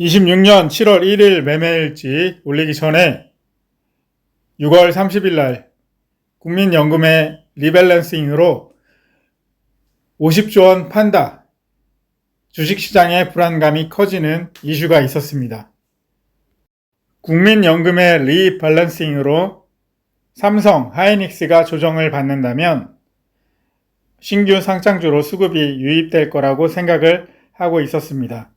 26년 7월 1일 매매일지 올리기 전에 6월 30일 날 국민연금의 리밸런싱으로 50조 원 판다, 주식시장의 불안감이 커지는 이슈가 있었습니다. 국민연금의 리밸런싱으로 삼성, 하이닉스가 조정을 받는다면 신규 상장주로 수급이 유입될 거라고 생각을 하고 있었습니다.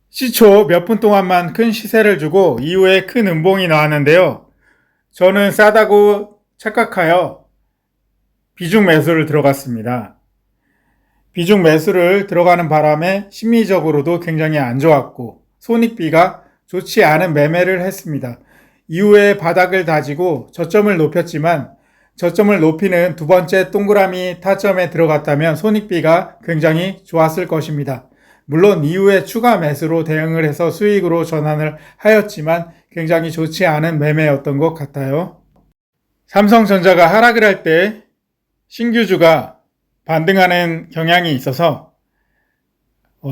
시초 몇 분 동안만 큰 시세를 주고 이후에 큰 음봉이 나왔는데요. 저는 싸다고 착각하여 비중 매수를 들어갔습니다. 비중 매수를 들어가는 바람에 심리적으로도 굉장히 안 좋았고 손익비가 좋지 않은 매매를 했습니다. 이후에 바닥을 다지고 저점을 높였지만 저점을 높이는 두 번째 동그라미 타점에 들어갔다면 손익비가 굉장히 좋았을 것입니다. 물론 이후에 추가 매수로 대응을 해서 수익으로 전환을 하였지만 굉장히 좋지 않은 매매였던 것 같아요. 삼성전자가 하락을 할 때 신규주가 반등하는 경향이 있어서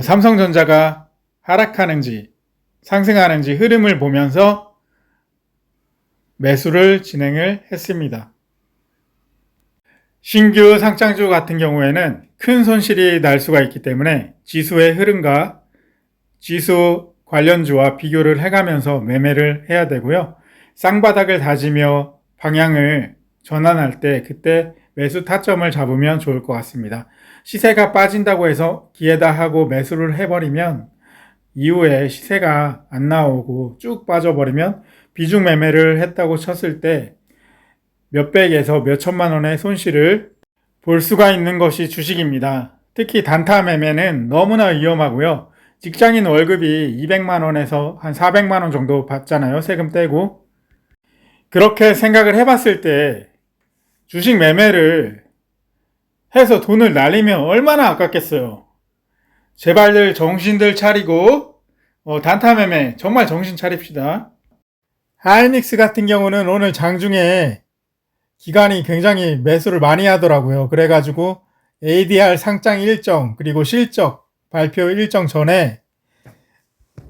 삼성전자가 하락하는지 상승하는지 흐름을 보면서 매수를 진행을 했습니다. 신규 상장주 같은 경우에는 큰 손실이 날 수가 있기 때문에 지수의 흐름과 지수 관련주와 비교를 해가면서 매매를 해야 되고요. 쌍바닥을 다지며 방향을 전환할 때 그때 매수 타점을 잡으면 좋을 것 같습니다. 시세가 빠진다고 해서 기회다 하고 매수를 해버리면 이후에 시세가 안 나오고 쭉 빠져버리면 비중 매매를 했다고 쳤을 때 몇백에서 몇천만 원의 손실을 볼 수가 있는 것이 주식입니다. 특히 단타 매매는 너무나 위험하고요. 직장인 월급이 200만 원에서 한 400만 원 정도 받잖아요. 세금 떼고. 그렇게 생각을 해봤을 때 주식 매매를 해서 돈을 날리면 얼마나 아깝겠어요. 제발들 정신들 차리고 단타 매매 정말 정신 차립시다. 하이닉스 같은 경우는 오늘 장중에 기관이 굉장히 매수를 많이 하더라고요. 그래가지고 ADR 상장 일정 그리고 실적 발표 일정 전에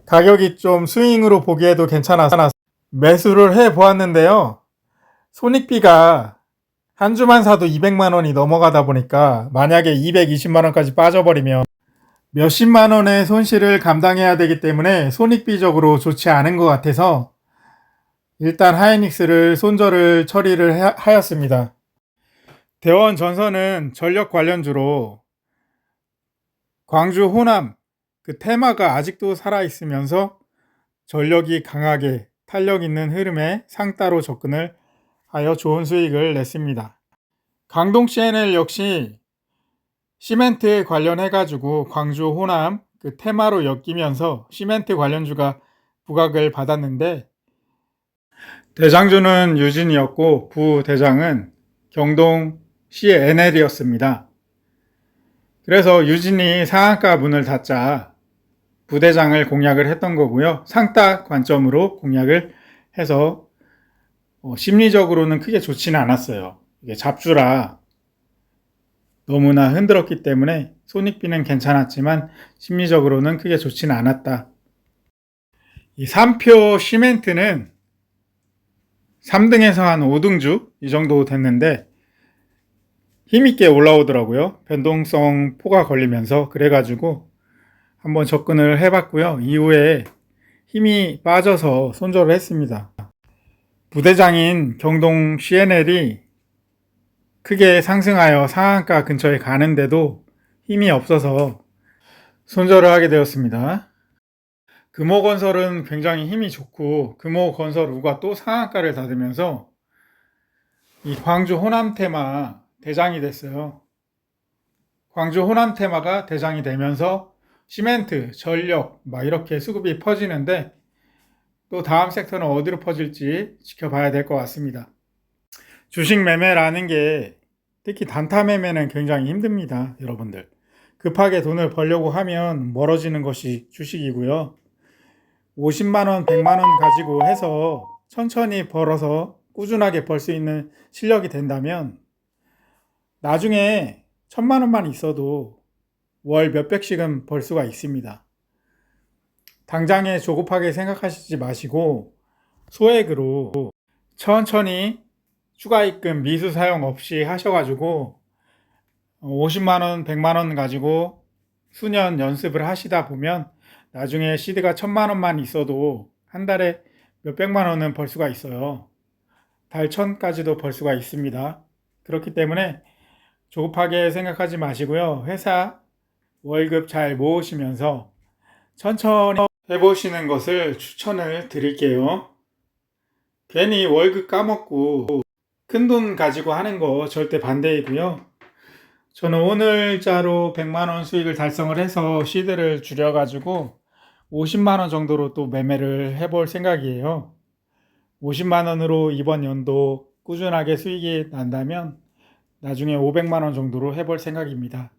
가격이 좀 스윙으로 보기에도 괜찮아서 매수를 해 보았는데요. 손익비가 한 주만 사도 200만 원이 넘어가다 보니까 만약에 220만 원까지 빠져버리면 몇십만 원의 손실을 감당해야 되기 때문에 손익비적으로 좋지 않은 것 같아서 일단 하이닉스를 손절을 처리를 하였습니다. 대원전선은 전력 관련주로 광주 호남 그 테마가 아직도 살아있으면서 전력이 강하게 탄력 있는 흐름에 상따로 접근을 하여 좋은 수익을 냈습니다. 강동 CNL 역시 시멘트에 관련해가지고 광주 호남 그 테마로 엮이면서 시멘트 관련주가 부각을 받았는데 대장주는 유진이었고 부대장은 경동 CNL이었습니다. 그래서 유진이 상한가 문을 닫자 부대장을 공략을 했던 거고요. 상따 관점으로 공략을 해서 심리적으로는 크게 좋지는 않았어요. 이게 잡주라 너무나 흔들었기 때문에 손익비는 괜찮았지만 심리적으로는 크게 좋지는 않았다. 이 3표 시멘트는 3등에서 한 5등주 이 정도 됐는데 힘있게 올라오더라고요. 변동성 포가 걸리면서 그래가지고 한번 접근을 해봤고요. 이후에 힘이 빠져서 손절을 했습니다. 부대장인 경동 CNL이 크게 상승하여 상한가 근처에 가는데도 힘이 없어서 손절을 하게 되었습니다. 금호건설은 굉장히 힘이 좋고 금호건설우가 또 상한가를 닫으면서 이 광주 호남 테마 대장이 됐어요. 광주 호남 테마가 대장이 되면서 시멘트, 전력 막 이렇게 수급이 퍼지는데 또 다음 섹터는 어디로 퍼질지 지켜봐야 될 것 같습니다. 주식 매매라는 게 특히 단타 매매는 굉장히 힘듭니다. 여러분들 급하게 돈을 벌려고 하면 멀어지는 것이 주식이고요. 50만원, 100만원 가지고 해서 천천히 벌어서 꾸준하게 벌 수 있는 실력이 된다면 나중에 1000만원만 있어도 월 몇백씩은 벌 수가 있습니다. 당장에 조급하게 생각하시지 마시고 소액으로 천천히 추가입금 미수 사용 없이 하셔가지고 50만 원, 100만 원 가지고 수년 연습을 하시다 보면 나중에 시드가 1000만 원만 있어도 한 달에 몇백만 원은 벌 수가 있어요. 달 1000까지도 벌 수가 있습니다. 그렇기 때문에 조급하게 생각하지 마시고요. 회사 월급 잘 모으시면서 천천히 해보시는 것을 추천을 드릴게요. 괜히 월급 까먹고 큰돈 가지고 하는 거 절대 반대이고요. 저는 오늘자로 100만 원 수익을 달성을 해서 시드를 줄여가지고 50만 원 정도로 또 매매를 해볼 생각이에요. 50만 원으로 이번 연도 꾸준하게 수익이 난다면 나중에 500만 원 정도로 해볼 생각입니다.